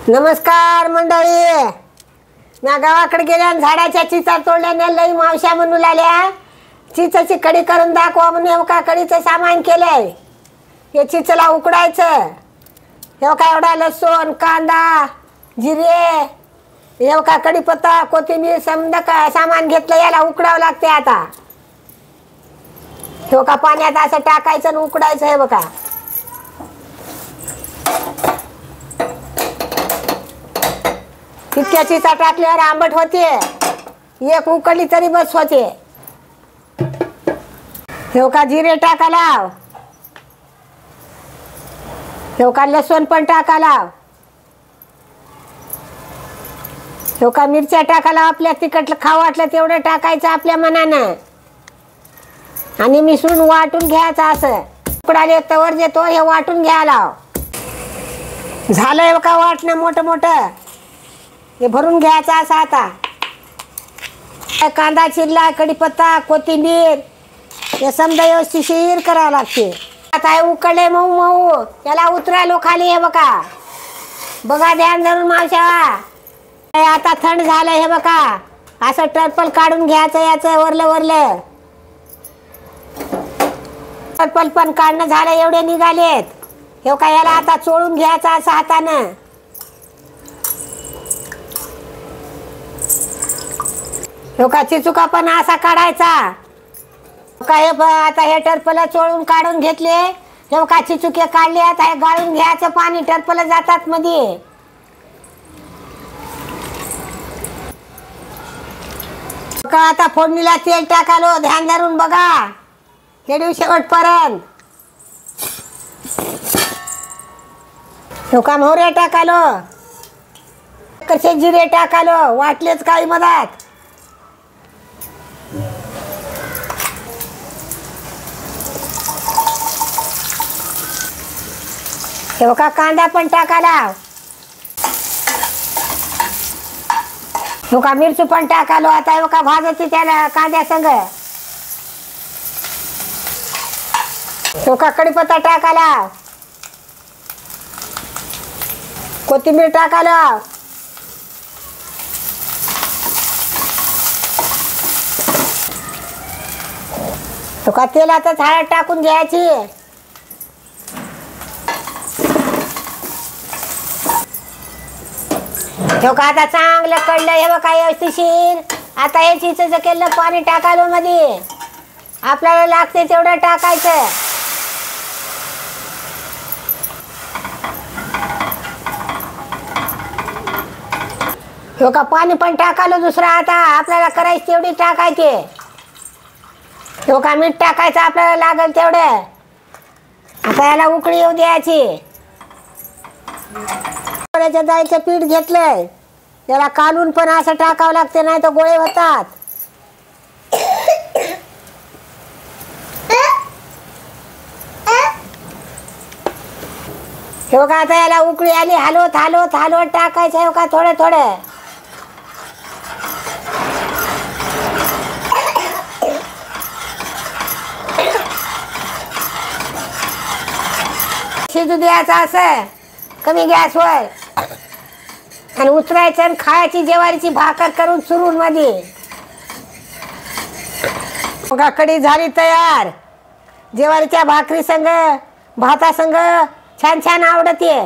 नमस्कार मंडळी. मी गावाकडे गेल्या झाडाच्या चिचा तोडल्याने लई मावश्या म्हणू लागल्या चिचाची कढी करून दाखवा म्हणून का कढीचं सामान केलंय. हे चिचला उकडायचं. हे का एवढा लसूण कांदा जिरे हे का कढीपत्ता कोथिंबीर समजा का सामान घेतलं याला उकडावं लागते. आता हे का पाण्यात असं टाकायचं आणि उकडायचं. हे बघा इतक्या चिचा टाकल्यावर आंबट होते. एक उकळली तरी बस होते. हे का जिरे टाकाला. हे का लसूण पण टाकाला. हे का मिरच्या टाकाला. आपल्या तिखट खाऊ वाटलं तेवढं टाकायचं आपल्या मनानं आणि मिसळून वाटून घ्यायचं. असं उकडाले तवर देतो हे वाटून घ्यायला. झालंय का वाटणं मोठं मोठं हे भरून घ्यायचं. असं आता कांदा चिरला कढीपत्ता कोथिंबीर हे समजा व्यवस्थिशीर करावं लागते. आता हे उकळले मऊ मऊ त्याला उतरायलो खाली. हे बघा बघा ध्यान धरून मावशा. आता थंड झालं. हे बघा असं टरपल काढून घ्यायचं. याचं वरलं वरलं टरपल पण काढणं झालं. एवढे निघालेत. हे का याला आता चोळून घ्यायचं असं हातानं. हे का चिचुका पण असा काढायचा. काय आता हे टरपल चोळून काढून घेतले. हे का चिचुके काढले. आता हे गाळून घ्यायचं पाणी. टरपल जातात मध्ये. का आता फोडणीला तेल टाकालो. ध्यान धरून बघा हेडू शेवटपर्यंत. हे का मोहऱ्या टाकालो. कसे जिरे टाकालो. वाटलेच काही मधात. हे बघा कांदा पण टाकाला. हे बघा मिरची पण टाकालो. आता हे बघा भाजती त्याला कांद्या संग. हे बघा कढीपत्ता टाकाला. कोथिंबीर टाकाला. हे बघा तेलातच हळद टाकून घ्यायची. हे का आता चांगलं कळलं. हे बघा व्यवस्थिशीर. आता हे चिचेचं केलं पाणी टाकालो मध्ये. आपल्याला लागते तेवढं टाकायचं. हे का पाणी पण टाकालो दुसरं. आता आपल्याला करायचं तेवढी टाकायचे. हे का मीठ टाकायचं आपल्याला लागेल तेवढं. आता याला उकळी येऊ द्यायची. डाळीचं पीठ घेतलंय. याला कालून पण असं टाकावं लागते नाही तर गोळे होतात. हे बघा आता याला उकळी आली. हलवत हलवत हलवत टाकायचं. हे बघा थोडं थोडं. शिजू द्यायचं असं कमी गॅसवर आणि उतरायचं आणि खायची ज्वारीची भाकर करून चुरून मध्ये. बघा कढी झाली तयार. ज्वारीच्या भाकरी संग भाता संग छान छान आवडते.